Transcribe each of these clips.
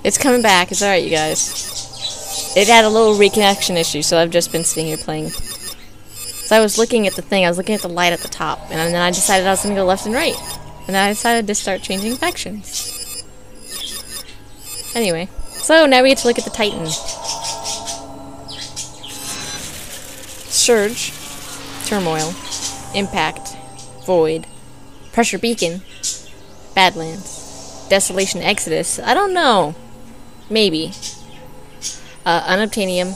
It's coming back. It's alright, you guys. It had a little reconnection issue, so I've just been sitting here playing. So I was looking at the thing, I was looking at the light at the top, and then I decided I was going to go left and right. And then I decided to start changing factions. Anyway, so now we get to look at the Titan. Surge, Turmoil, Impact, Void, Pressure Beacon, Badlands, Desolation Exodus. I don't know. Maybe. Unobtainium,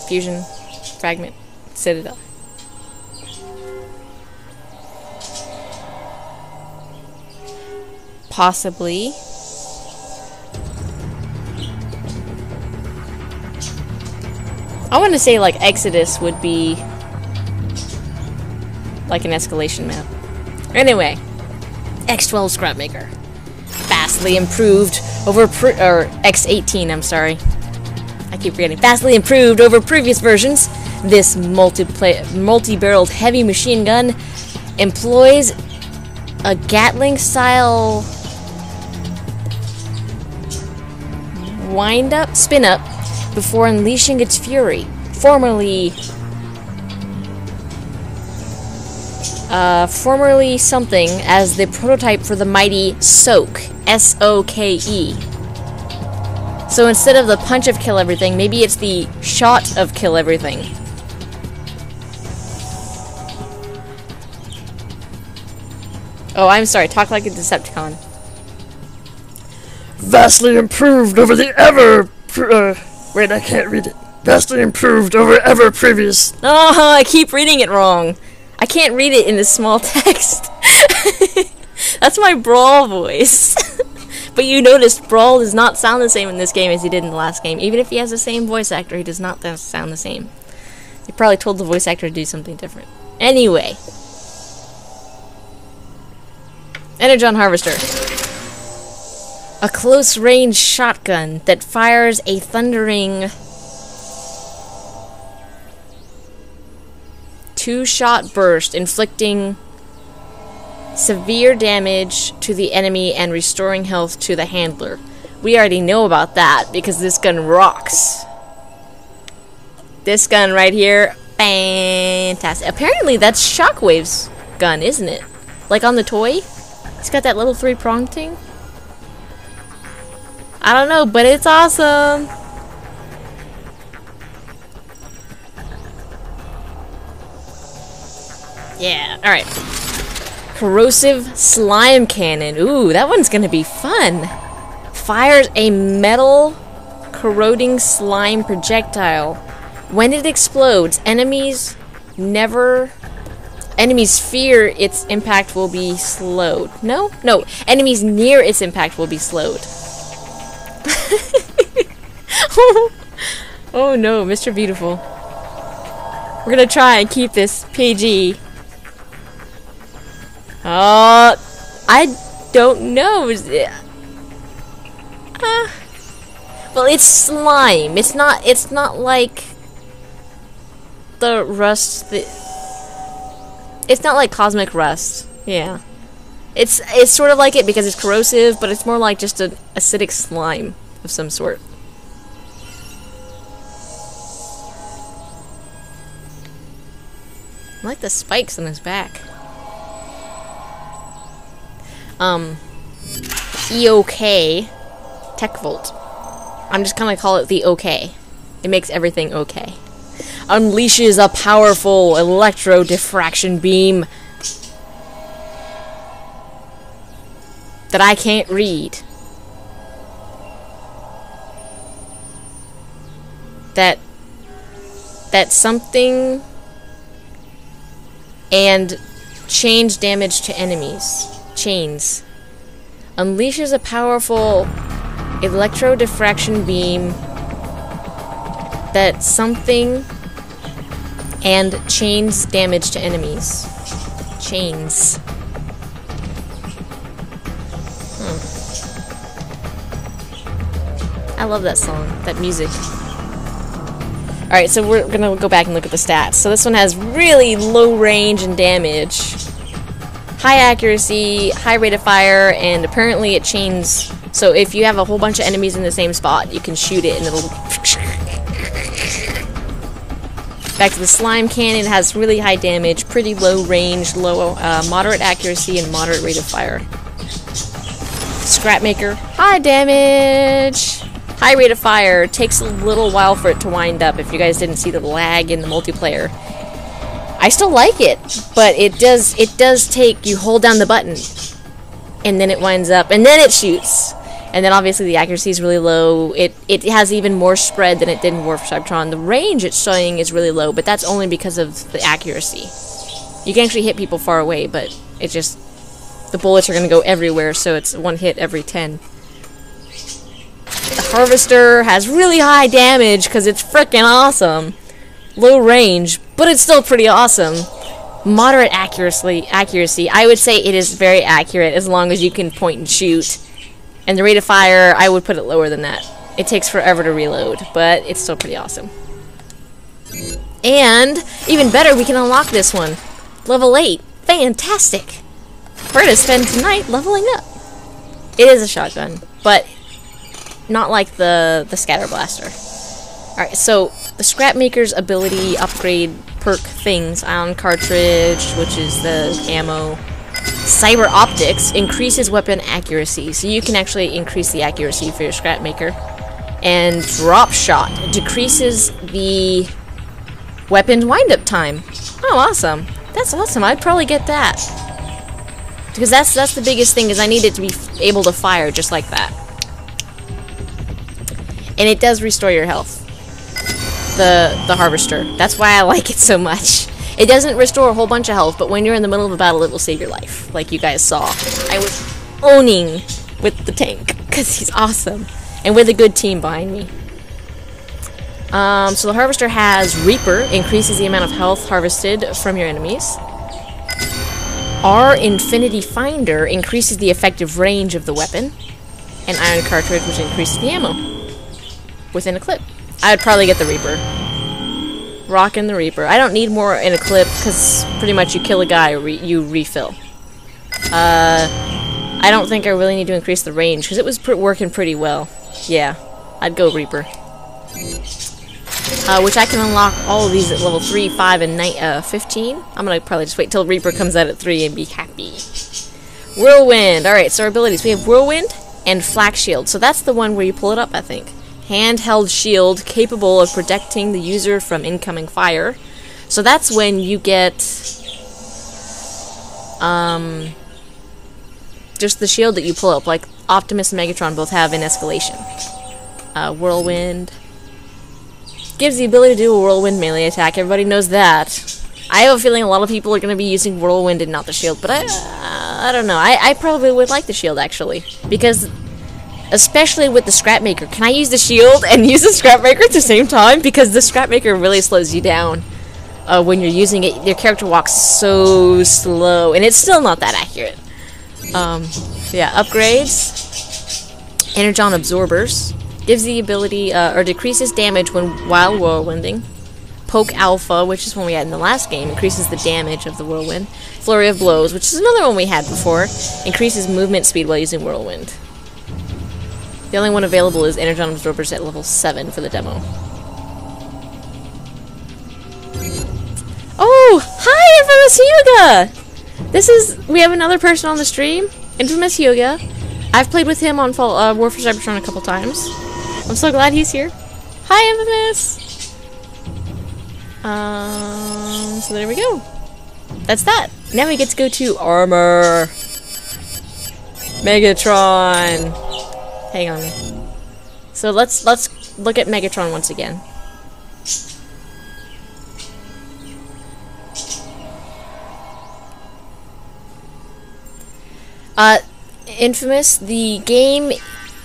Fusion, Fragment, Citadel. Possibly. I want to say like Exodus would be like an escalation map. Anyway, X12 Scrapmaker. Vastly improved over X18, I'm sorry. I keep forgetting. Vastly improved over previous versions. This multi-barreled heavy machine gun employs a Gatling-style wind-up, spin-up, before unleashing its fury. Formerly something as the prototype for the mighty Soke, S-O-K-E. So instead of the punch of kill everything, maybe it's the shot of kill everything. Oh, I'm sorry, talk like a Decepticon. Vastly improved over the wait, I can't read it. Vastly improved over ever previous. Oh, I keep reading it wrong. I can't read it in this small text. That's my Brawl voice. But you noticed Brawl does not sound the same in this game as he did in the last game. Even if he has the same voice actor, he does not sound the same. He probably told the voice actor to do something different. Anyway. Energon Harvester. A close-range shotgun that fires a thundering 2-shot burst, inflicting severe damage to the enemy and restoring health to the handler. We already know about that because this gun rocks. This gun right here, fantastic. Apparently that's Shockwave's gun, isn't it? Like on the toy? It's got that little 3-prong thing. I don't know, but it's awesome. Yeah, alright. Corrosive Slime Cannon. Ooh, that one's gonna be fun. Fires a metal corroding slime projectile. When it explodes, enemies fear its impact will be slowed. No? No. Enemies near its impact will be slowed. Oh no, Mr. Beautiful. We're gonna try and keep this PG. I don't know. Well, it's slime. It's not like the rust. It's not like cosmic rust. Yeah. It's sort of like it because it's corrosive, but it's more like just an acidic slime of some sort. I like the spikes on his back. EOK Tech Volt. I'm just gonna call it the OK. It makes everything okay. Unleashes a powerful electro diffraction beam that I can't read. That something and change damage to enemies. Chains. Unleashes a powerful electro diffraction beam that something and chains damage to enemies. Chains. I love that song, that music. Alright, so we're gonna go back and look at the stats. So this one has really low range and damage, high accuracy, high rate of fire, and apparently it chains So if you have a whole bunch of enemies in the same spot, you can shoot it and it'll... Back to the slime cannon. It has really high damage, pretty low range, moderate accuracy, and moderate rate of fire. Scrapmaker, high damage, high rate of fire. Takes a little while for it to wind up. If you guys didn't see the lag in the multiplayer, I still like it, but it does take, you hold down the button, and then it winds up, and then it shoots. And then obviously the accuracy is really low. It has even more spread than it did in War for Cybertron. The range it's showing is really low, but that's only because of the accuracy. You can actually hit people far away, but it just, the bullets are going to go everywhere, so it's one hit every 10. The Harvester has really high damage because it's freaking awesome. Low range, but it's still pretty awesome. Moderate accuracy. I would say it is very accurate as long as you can point and shoot. And the rate of fire, I would put it lower than that. It takes forever to reload, but it's still pretty awesome. And, even better, we can unlock this one. Level 8. Fantastic! We're gonna spend tonight leveling up. It is a shotgun, but not like the Scatter Blaster. Alright, so the Scrapmaker's ability upgrade perk things, Ion Cartridge, which is the ammo. Cyber Optics increases weapon accuracy, so you can actually increase the accuracy for your Scrapmaker. And Drop Shot decreases the weapon wind-up time. Oh, awesome. That's awesome. I'd probably get that. Because that's the biggest thing, is I need it to be able to fire just like that. And it does restore your health. The Harvester. That's why I like it so much. It doesn't restore a whole bunch of health, but when you're in the middle of a battle, it will save your life, like you guys saw. I was owning with the tank, because he's awesome. And with a good team behind me. So the Harvester has Reaper, increases the amount of health harvested from your enemies. Our Infinity Finder increases the effective range of the weapon. And Iron Cartridge, which increases the ammo within a clip. I would probably get the Reaper. Rockin' the Reaper. I don't need more in a clip, because pretty much you kill a guy, you refill. I don't think I really need to increase the range, because it was working pretty well. Yeah, I'd go Reaper. Which I can unlock all of these at level 3, 5, and 15. I'm gonna probably just wait till Reaper comes out at 3 and be happy. Whirlwind. Alright, so our abilities. We have Whirlwind and Flak Shield. So that's the one where you pull it up, I think. Handheld shield capable of protecting the user from incoming fire. So that's when you get just the shield that you pull up, like Optimus and Megatron both have in Escalation. Whirlwind gives the ability to do a whirlwind melee attack. Everybody knows that. I have a feeling a lot of people are going to be using Whirlwind and not the shield, but I don't know. I probably would like the shield, actually, because especially with the Scrapmaker. Can I use the shield and use the Scrapmaker at the same time? Because the Scrapmaker really slows you down when you're using it. Your character walks so slow, and it's still not that accurate. Yeah, upgrades. Energon Absorbers. Gives the ability, or decreases damage while whirlwinding. Poke Alpha, which is one we had in the last game, increases the damage of the whirlwind. Flurry of Blows, which is another one we had before, increases movement speed while using whirlwind. The only one available is Energon Absorbers at level 7 for the demo. Oh! Hi, Infamous Hyuga! We have another person on the stream, Infamous Hyuga. I've played with him on War for Cybertron a couple times. I'm so glad he's here. Hi, Infamous! So there we go. That's that. Now we get to go to Armor. Megatron. Hang on. So let's look at Megatron once again. Infamous, the game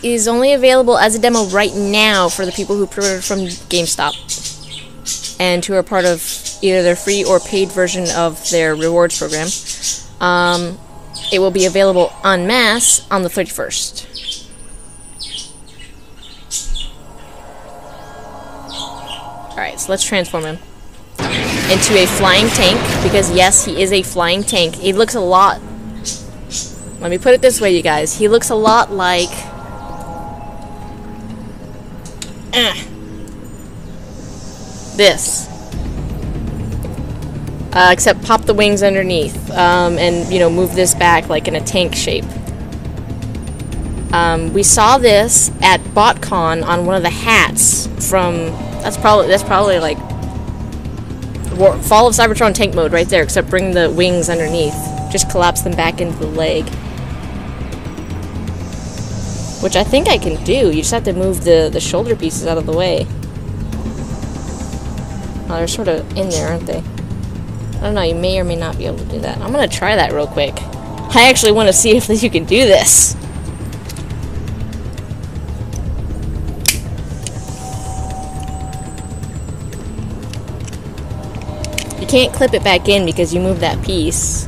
is only available as a demo right now for the people who pre-ordered from GameStop and who are part of either their free or paid version of their rewards program. It will be available en masse on the 31st. Alright, so let's transform him into a flying tank, because yes, he is a flying tank. He looks a lot... Let me put it this way, you guys. He looks a lot like This. Except pop the wings underneath, and, you know, move this back like in a tank shape. We saw this at BotCon on one of the hats from, that's probably like Fall of Cybertron tank mode right there, except bring the wings underneath. Just collapse them back into the leg. Which I think I can do. You just have to move the shoulder pieces out of the way. Oh, they're sort of in there, aren't they? I don't know, you may or may not be able to do that. I'm gonna try that real quick. I actually want to see if you can do this. You can't clip it back in because you moved that piece.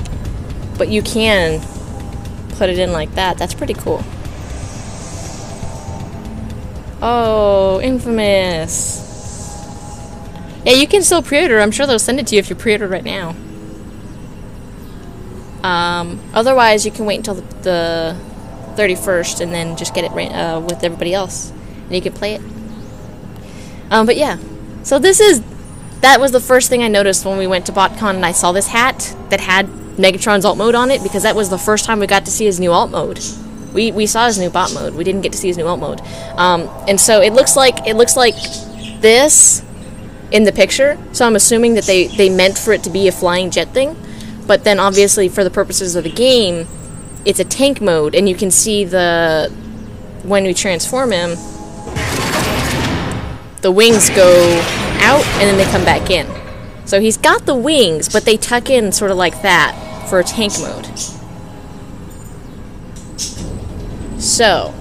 But you can put it in like that. That's pretty cool. Oh, infamous. Yeah, you can still pre-order. I'm sure they'll send it to you if you pre-order right now. Otherwise, you can wait until the 31st and then just get it right, with everybody else. And you can play it. But yeah. So that was the first thing I noticed when we went to BotCon and I saw this hat that had Megatron's alt mode on it, because that was the first time we got to see his new alt mode. We saw his new bot mode. We didn't get to see his new alt mode. And so it looks like this in the picture. So I'm assuming that they meant for it to be a flying jet thing. But then obviously for the purposes of the game, it's a tank mode, and you can see when we transform him, the wings go out and then they come back in. So he's got the wings, but they tuck in sort of like that for a tank mode. So,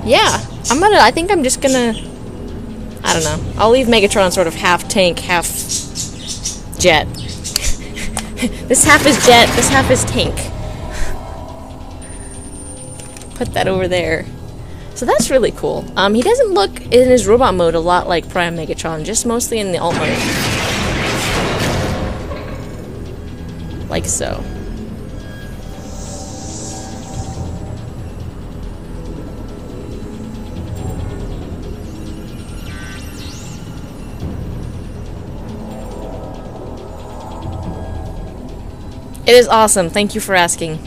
yeah, I think I'm just gonna, I don't know, I'll leave Megatron sort of half tank, half jet. This half is jet, this half is tank. Put that over there. So that's really cool. He doesn't look in his robot mode a lot like Prime Megatron, just mostly in the alt mode. Like so. It is awesome. Thank you for asking.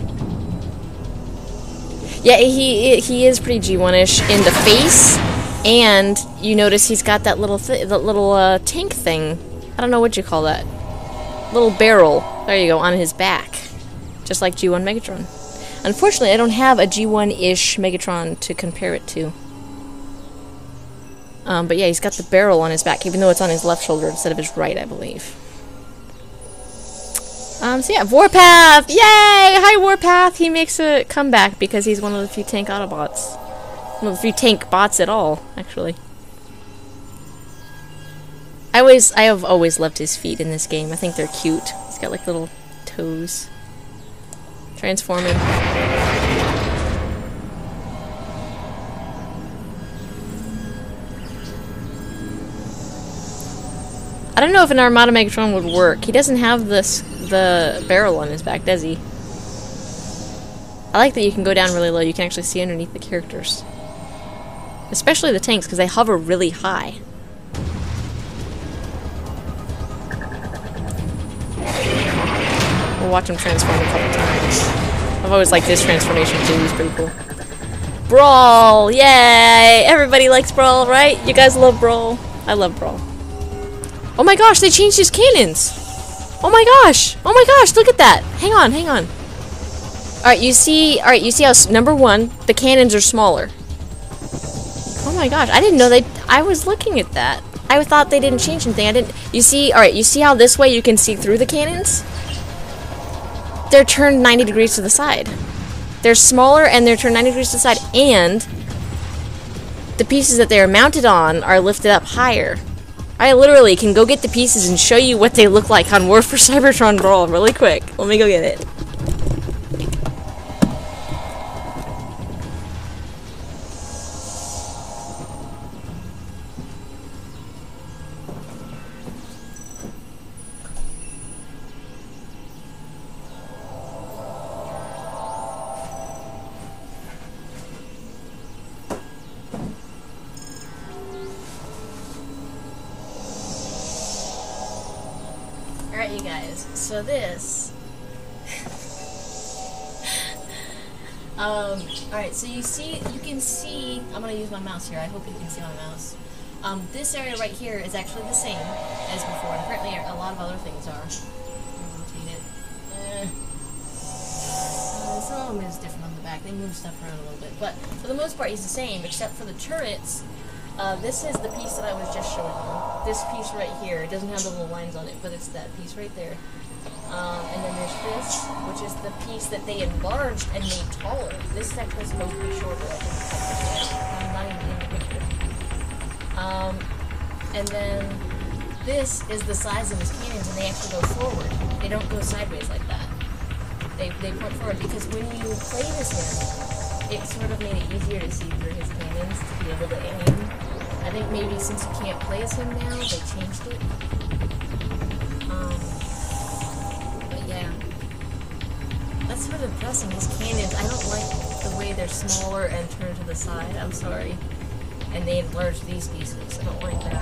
Yeah, he is pretty G1-ish in the face, and you notice he's got that little tank thing. I don't know what you call that. Little barrel. There you go, on his back, just like G1 Megatron. Unfortunately, I don't have a G1-ish Megatron to compare it to. But yeah, he's got the barrel on his back, even though it's on his left shoulder instead of his right, I believe. So yeah, Warpath! Yay! Hi, Warpath! He makes a comeback because he's one of the few tank Autobots. One of the few tank bots at all, actually. I have always loved his feet in this game. I think they're cute. He's got like little toes. Transform him. I don't know if an Armada Megatron would work. He doesn't have the barrel on his back, does he? I like that you can go down really low. You can actually see underneath the characters. Especially the tanks, because they hover really high. We'll watch him transform a couple times. I've always liked this transformation too. He's pretty cool. Brawl! Yay! Everybody likes Brawl, right? You guys love Brawl. I love Brawl. Oh my gosh, they changed his cannons! Oh my gosh! Oh my gosh, look at that! Hang on, hang on. Alright, you see how, number one, the cannons are smaller. Oh my gosh, I didn't know I was looking at that. I thought they didn't change anything. You see how this way you can see through the cannons? They're turned 90 degrees to the side. They're smaller and they're turned 90 degrees to the side, and the pieces that they are mounted on are lifted up higher. I literally can go get the pieces and show you what they look like on War for Cybertron Brawl really quick. Let me go get it. Alright, you guys. So this... alright, so you can see... I'm gonna use my mouse here. I hope you can see my mouse. This area right here is actually the same as before. And apparently a lot of other things are. Rotate it. Some of them is different on the back. They move stuff around a little bit. But for the most part, he's the same, except for the turrets. This is the piece that I was just showing you. This piece right here. It doesn't have the little lines on it, but it's that piece right there. And then there's this, which is the piece that they enlarged and made taller. This is actually supposed to be shorter, I think. I'm not even in the picture. And then this is the size of his cannons, and they actually go forward. They don't go sideways like that. They point forward, because when you played as him, it sort of made it easier to see through his cannons to be able to aim. I think maybe since you can't play as him now, they changed it. But yeah. That's sort of depressing, his cannons. I don't like the way they're smaller and turn to the side, I'm sorry. And they enlarged these pieces. I don't like that.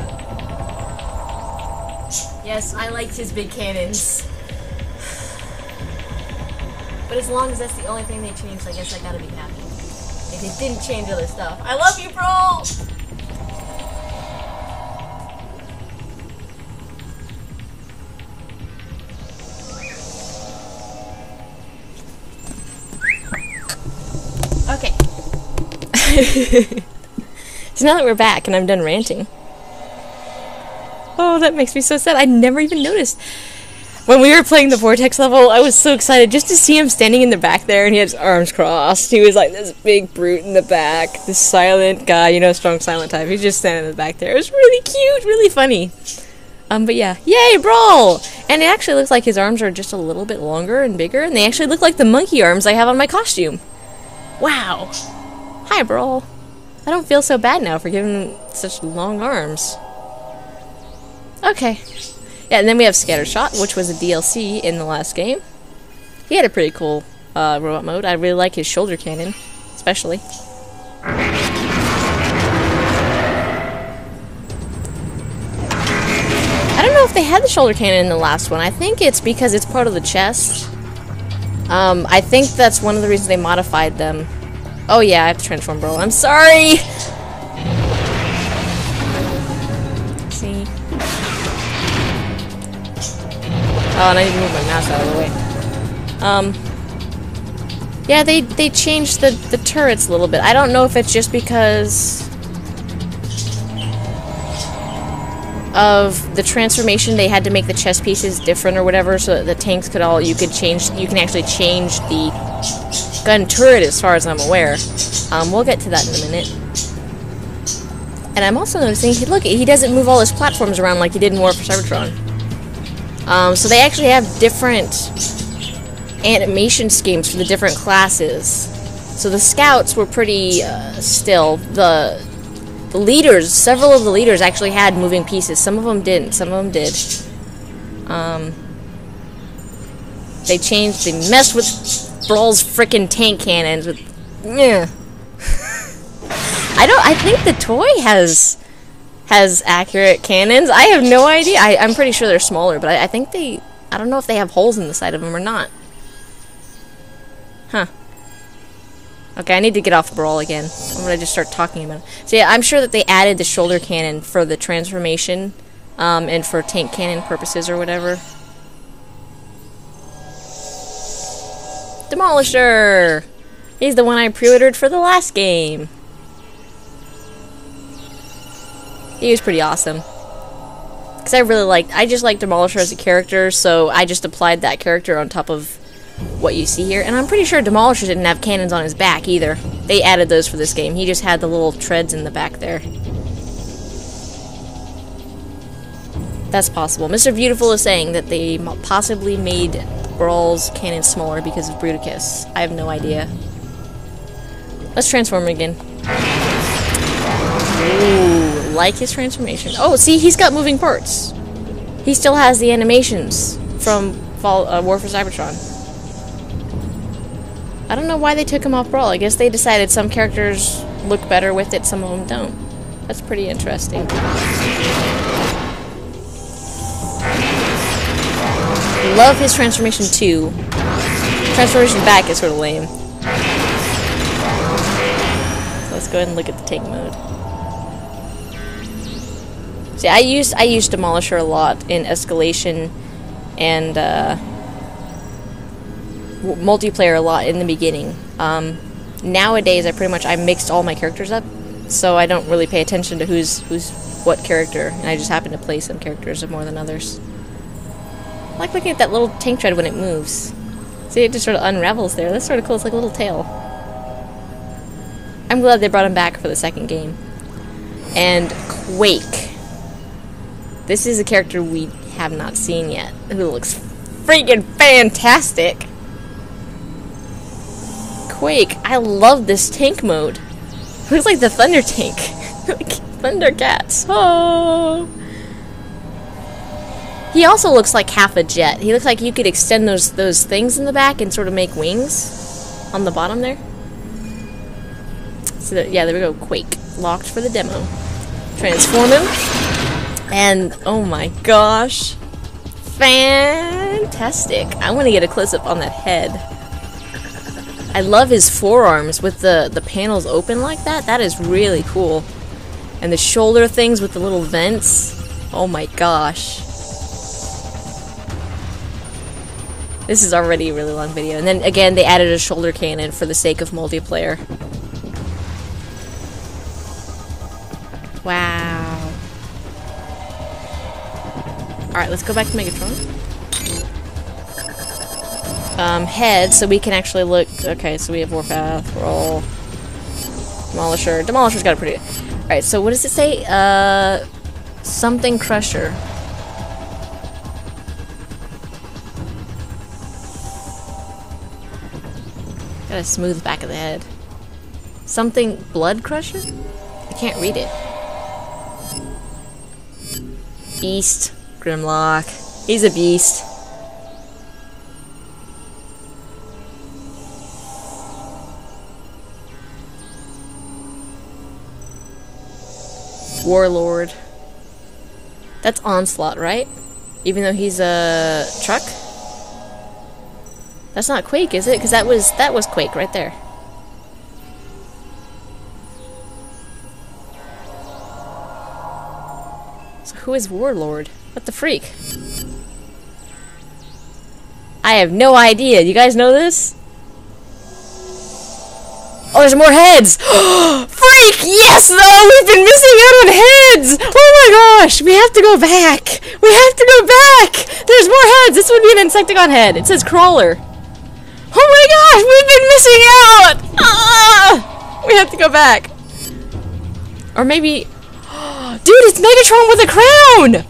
Yes, I liked his big cannons. But as long as that's the only thing they changed, I guess I gotta be happy. If they didn't change other stuff. I love you, bro! Okay. So now that we're back and I'm done ranting. Oh, that makes me so sad. I never even noticed. When we were playing the Vortex level, I was so excited just to see him standing in the back there, and he had his arms crossed. He was like this big brute in the back, this silent guy, you know, strong silent type. He's just standing in the back there. It was really cute, really funny. But yeah, yay, Brawl! And it actually looks like his arms are just a little bit longer and bigger, and they actually look like the monkey arms I have on my costume. Wow. Hi, Brawl. I don't feel so bad now for giving him such long arms. Okay. Yeah, and then we have Scattershot, which was a DLC in the last game. He had a pretty cool robot mode. I really like his shoulder cannon, especially. I don't know if they had the shoulder cannon in the last one. I think it's because it's part of the chest. I think that's one of the reasons they modified them. Oh yeah, I have to transform, bro. I'm sorry! See? Oh, and I need to move my mouse out of the way. Yeah, they changed the turrets a little bit. I don't know if it's just because of the transformation. They had to make the chest pieces different or whatever, so that the tanks could all, you can actually change the gun turret as far as I'm aware. We'll get to that in a minute. And I'm also noticing, look, he doesn't move all his platforms around like he did in War for Cybertron. So they actually have different animation schemes for the different classes. So the scouts were pretty still. The leaders, several of the leaders actually had moving pieces. Some of them didn't. Some of them did. They messed with Brawl's frickin' tank cannons. Yeah. I think the toy has accurate cannons. I have no idea. I'm pretty sure they're smaller, but I think I don't know if they have holes in the side of them or not. Huh. Okay, I need to get off Brawl again. I'm gonna just start talking about it. So yeah, I'm sure that they added the shoulder cannon for the transformation, and for tank cannon purposes or whatever. Demolisher! He's the one I pre-ordered for the last game. He was pretty awesome. Because I just like Demolisher as a character, so I just applied that character on top of what you see here. And I'm pretty sure Demolisher didn't have cannons on his back either. They added those for this game. He just had the little treads in the back there. That's possible. Mr. Beautiful is saying that they possibly made Brawl's cannon smaller because of Bruticus. I have no idea. Let's transform him again. Ooh, like his transformation. Oh, see, he's got moving parts. He still has the animations from War for Cybertron. I don't know why they took him off Brawl. I guess they decided some characters look better with it, some of them don't. That's pretty interesting. love his transformation too. Transformation back is sort of lame. So let's go ahead and look at the tank mode. See, I used Demolisher a lot in escalation and multiplayer a lot in the beginning. Nowadays, I mixed all my characters up, so I don't really pay attention to who's what character, and I just happen to play some characters more than others. I like looking at that little tank tread when it moves. See, it just sort of unravels there. That's sort of cool. It's like a little tail. I'm glad they brought him back for the second game. And Quake. This is a character we have not seen yet, who looks freaking fantastic. Quake. I love this tank mode. It looks like the Thunder tank. Like Thundercats. Oh. He also looks like half a jet. He looks like you could extend those things in the back and sort of make wings on the bottom there. So yeah, there we go. Quake. Locked for the demo. Transform him. And oh my gosh. Fantastic. I want to get a close-up on that head. I love his forearms with the panels open like that. That is really cool. And the shoulder things with the little vents. Oh my gosh. This is already a really long video. And then again, they added a shoulder cannon for the sake of multiplayer. Wow. Alright, let's go back to Megatron. Head, so we can actually look. Okay, so we have Warpath, Roll, Demolisher. Demolisher's got a pretty. Alright, so what does it say? Something Crusher. Got a smooth back of the head. Something Blood Crusher? I can't read it. Beast. Grimlock. He's a beast. Warlord. That's Onslaught, right? Even though he's a truck? That's not Quake, is it? Because that was Quake right there. So who is Warlord? What the freak? I have no idea. You guys know this? Oh, there's more heads! Freak! Yes! Oh, we've been missing out on heads! Oh my gosh! We have to go back! We have to go back! There's more heads! This would be an Insecticon head. It says Crawler. Oh my gosh! We've been missing out! Ah! We have to go back. Or maybe... Dude, it's Megatron with a crown!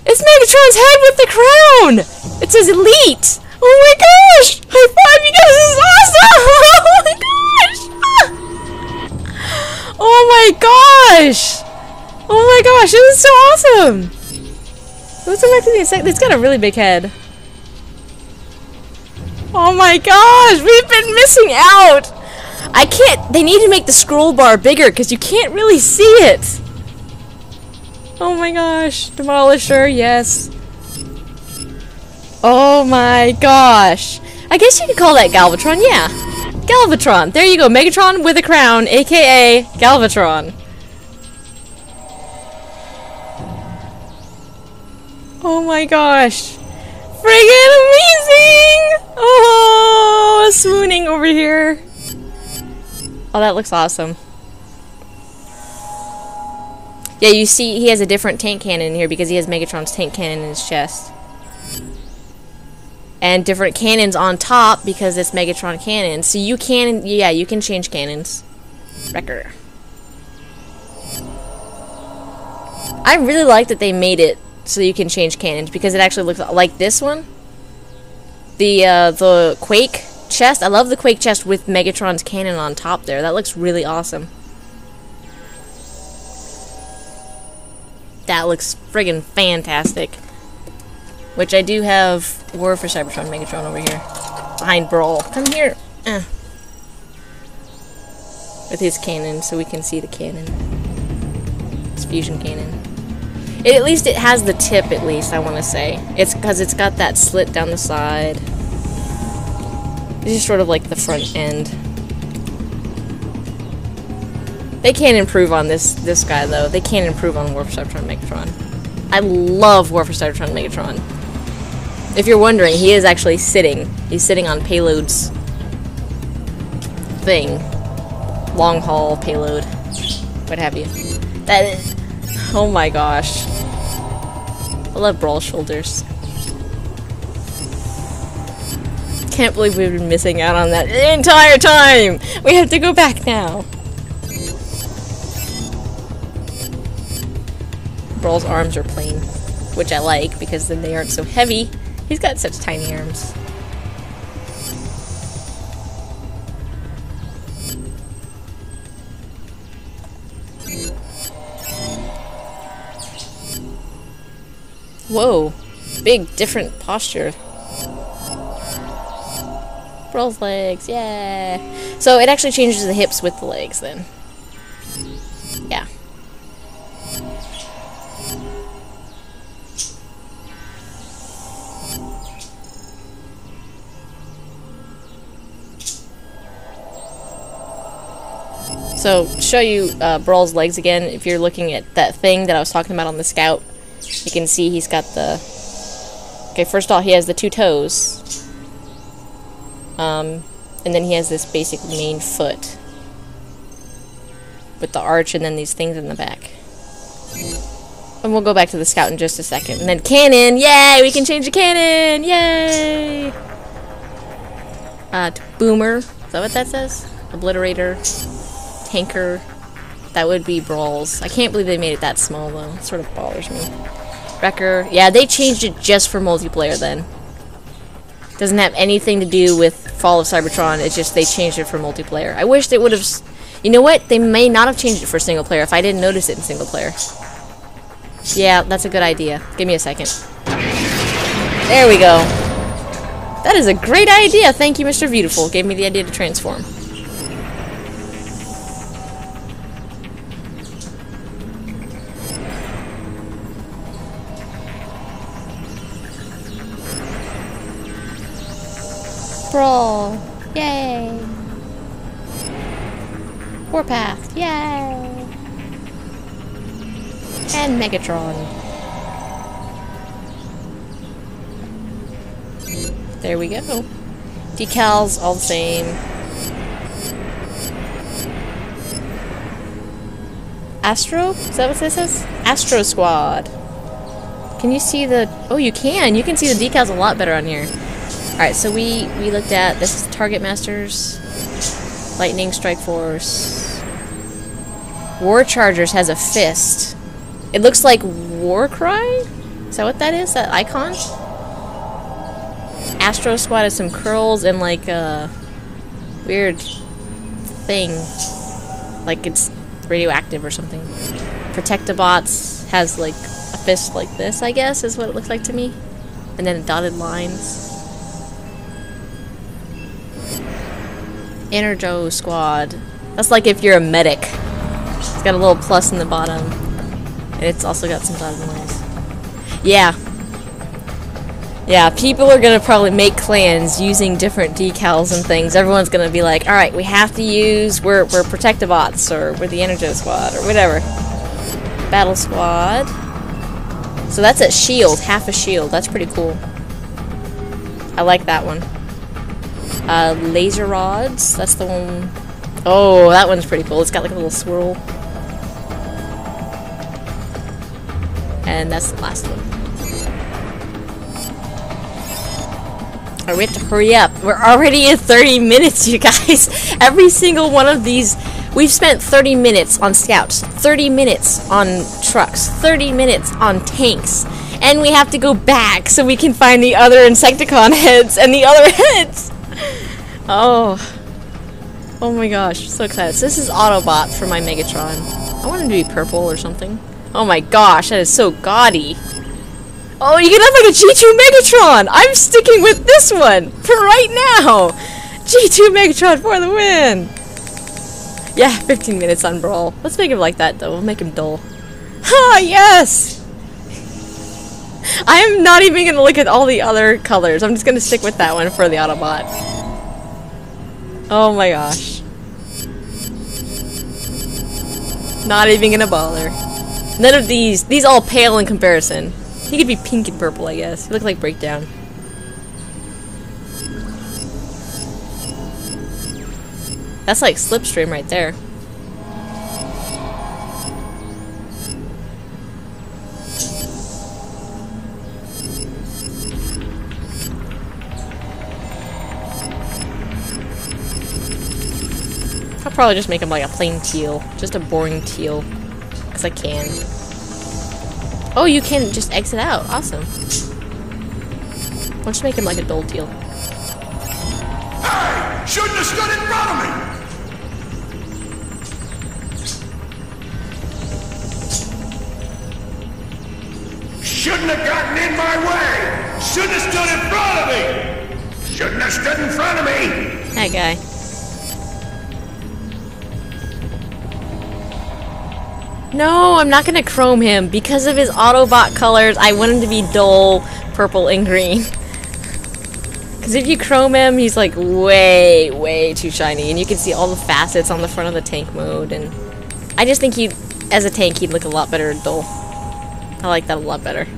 It's Megatron's head with the crown! It says Elite! Oh my gosh! High five, you guys! This is awesome! Oh my gosh! Oh my gosh! This is so awesome! Let's go back to the insect. It's got a really big head. Oh my gosh! We've been missing out! I can't... They need to make the scroll bar bigger because you can't really see it! Oh my gosh. Demolisher, yes. Oh my gosh. I guess you could call that Galvatron, yeah. Galvatron. There you go. Megatron with a crown, aka Galvatron. Oh my gosh. Friggin' amazing! Oh, swooning over here. Oh, that looks awesome. Yeah, you see he has a different tank cannon in here because he has Megatron's tank cannon in his chest. And different cannons on top because it's Megatron cannon. So you can, yeah, you can change cannons. Wrecker. I really like that they made it so you can change cannons because it actually looks like this one. The Quake chest. I love the Quake chest with Megatron's cannon on top there. That looks really awesome. That looks friggin' fantastic. Which I do have War for Cybertron Megatron over here. Behind Brawl. Come here. With his cannon so we can see the cannon. His fusion cannon. At least it has the tip, at least, I want to say. It's because it's got that slit down the side. This is sort of like the front end. They can't improve on this guy, though. They can't improve on War for Cybertron Megatron. I love War for Cybertron Megatron. If you're wondering, he is actually sitting. He's sitting on Payload's thing. Long haul payload. What have you. That is... Oh my gosh. I love Brawl's shoulders. Can't believe we've been missing out on that the entire time! We have to go back now! Brawl's arms are plain, which I like because then they aren't so heavy. He's got such tiny arms. Whoa, big different posture. Brawl's legs, yeah. So it actually changes the hips with the legs then. Yeah. So, show you Brawl's legs again. If you're looking at that thing that I was talking about on the Scout, you can see he's got the... Okay, first off, he has the 2 toes. And then he has this basic main foot. With the arch and then these things in the back. And we'll go back to the Scout in just a second. And then cannon! Yay! We can change the cannon! Yay! To Boomer. Is that what that says? Obliterator. Tanker. That would be Brawl's. I can't believe they made it that small, though. It sort of bothers me. Wrecker. Yeah, they changed it just for multiplayer, then. Doesn't have anything to do with Fall of Cybertron. It's just they changed it for multiplayer. I wish they would have... You know what? They may not have changed it for single player if I didn't notice it in single player. Yeah, that's a good idea. Give me a second. There we go. That is a great idea. Thank you, Mr. Beautiful. Gave me the idea to transform. Brawl! Yay! Warpath! Yay! And Megatron. There we go. Decals, all the same. Astro? Is that what this says? Astro Squad. Can you see the... Oh, you can! You can see the decals a lot better on here. Alright, so we looked at... This is Target Masters. Lightning Strike Force. War Chargers has a fist. It looks like Warcry? Is that what that is? That icon? Astro Squad has some curls and like a weird thing. Like it's radioactive or something. Protectobots has like a fist like this, I guess, is what it looks like to me. And then dotted lines. Energo Squad. That's like if you're a medic. It's got a little plus in the bottom. And it's also got some dotted lines. Yeah. Yeah, people are gonna probably make clans using different decals and things. Everyone's gonna be like, alright, we have to use, we're Protectobots, or we're the Energo Squad, or whatever. Battle Squad. So that's a shield, half a shield. That's pretty cool. I like that one. Laser rods. That's the one. Oh, that one's pretty cool. It's got like a little swirl. And that's the last one. Alright, we have to hurry up. We're already at 30 minutes, you guys. Every single one of these... We've spent 30 minutes on scouts, 30 minutes on trucks, 30 minutes on tanks. And we have to go back so we can find the other Insecticon heads and the other heads. Oh. Oh my gosh, I'm so excited. So this is Autobot for my Megatron. I want him to be purple or something. Oh my gosh, that is so gaudy. Oh, you can have like a G2 Megatron! I'm sticking with this one for right now! G2 Megatron for the win! Yeah, 15 minutes on Brawl. Let's make him like that though, we'll make him dull. Ha, yes! I'm not even gonna look at all the other colors. I'm just gonna stick with that one for the Autobot. Oh my gosh. Not even gonna bother. None of these all pale in comparison. He could be pink and purple, I guess. He look like Breakdown. That's like Slipstream right there. I'll probably just make him like a plain teal. Just a boring teal. Because I can. Oh, you can just exit out. Awesome. I'll just make him like a dull teal. Hey! Shouldn't have stood in front of me! Shouldn't have gotten in my way! Shouldn't have stood in front of me! Shouldn't have stood in front of me! That guy. No, I'm not gonna chrome him. Because of his Autobot colors, I want him to be dull purple and green. Because if you chrome him, he's like way, way too shiny. And you can see all the facets on the front of the tank mode. And I just think as a tank, he'd look a lot better dull. I like that a lot better.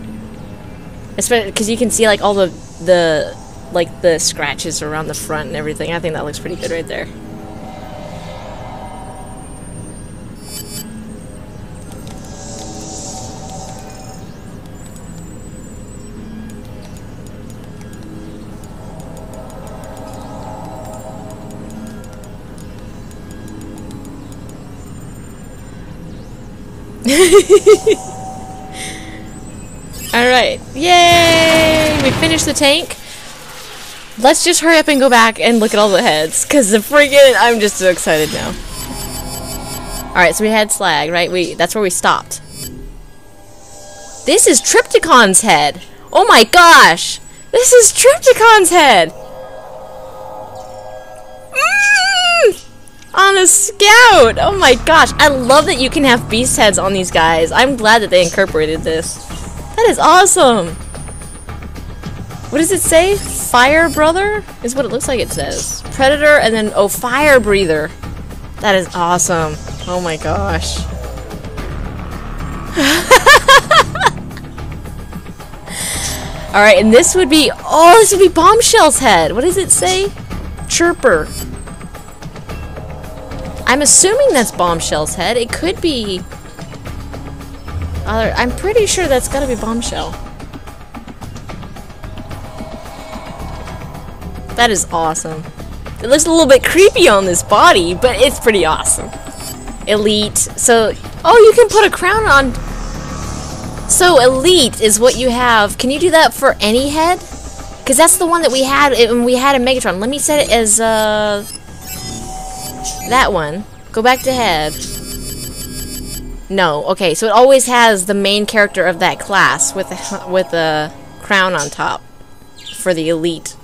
Especially because you can see like all the scratches around the front and everything. I think that looks pretty good right there. Alright. Yay! We finished the tank. Let's just hurry up and go back and look at all the heads. Because the friggin' I'm just so excited now. Alright, so we had Slag, right? That's where we stopped. This is Triptychon's head! Oh my gosh! This is Triptychon's head! On a scout! Oh my gosh, I love that you can have beast heads on these guys. I'm glad that they incorporated this. That is awesome! What does it say? Fire Brother? Is what it looks like it says. Predator and then, oh, Fire Breather. That is awesome. Oh my gosh. Alright, and this would be, oh, this would be Bombshell's head. What does it say? Chirper. I'm assuming that's Bombshell's head. It could be... I'm pretty sure that's gotta be Bombshell. That is awesome. It looks a little bit creepy on this body, but it's pretty awesome. Elite. So, oh, you can put a crown on. So, Elite is what you have. Can you do that for any head? Because that's the one that we had when we had a Megatron. Let me set it as, that one. Go back to head. No. Okay, so it always has the main character of that class with a crown on top for the Elite.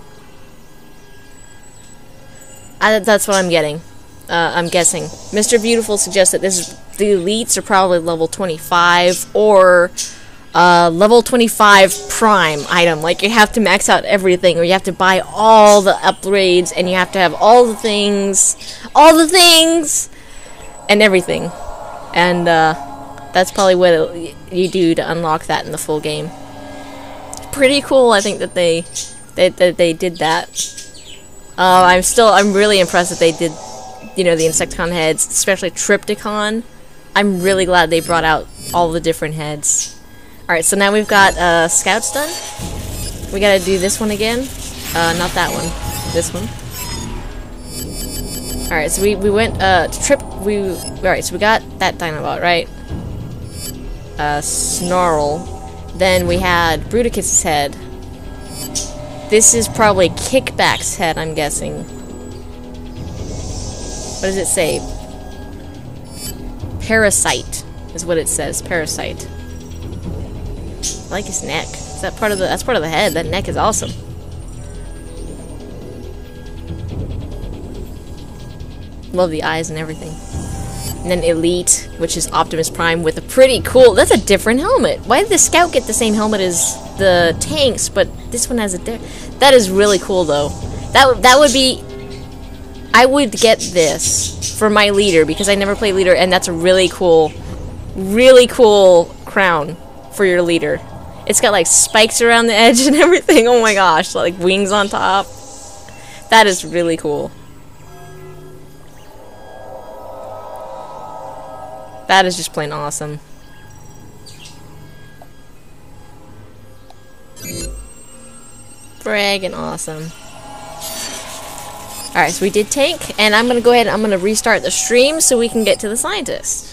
That's what I'm getting. I'm guessing. Mr. Beautiful suggests that the Elites are probably level 25 or level 25 prime item. Like, you have to max out everything, or you have to buy all the upgrades, and you have to have all the things, and everything. And that's probably what you do to unlock that in the full game. Pretty cool, I think, that they did that. I'm really impressed that they did, you know, the Insecticon heads, especially Triptychon. I'm really glad they brought out all the different heads. Alright, so now we've got Scouts done. We gotta do this one again. Not that one. This one. Alright, so we went alright, so we got that Dinobot, right? Snarl. Then we had Bruticus's head. This is probably Kickback's head, I'm guessing. What does it say? Parasite is what it says. Parasite. I like his neck. Is that part of that's part of the head. That neck is awesome. Love the eyes and everything. And then Elite, which is Optimus Prime with a pretty cool... That's a different helmet. Why did the Scout get the same helmet as the tanks, but this one has it there. That is really cool, though. That would be... I would get this for my leader, because I never play leader, and that's a really cool crown for your leader. It's got, like, spikes around the edge and everything. Oh my gosh, like wings on top. That is really cool. That is just plain awesome. Friggin' awesome. Alright, so we did tank, and I'm gonna go ahead and I'm gonna restart the stream so we can get to the scientist.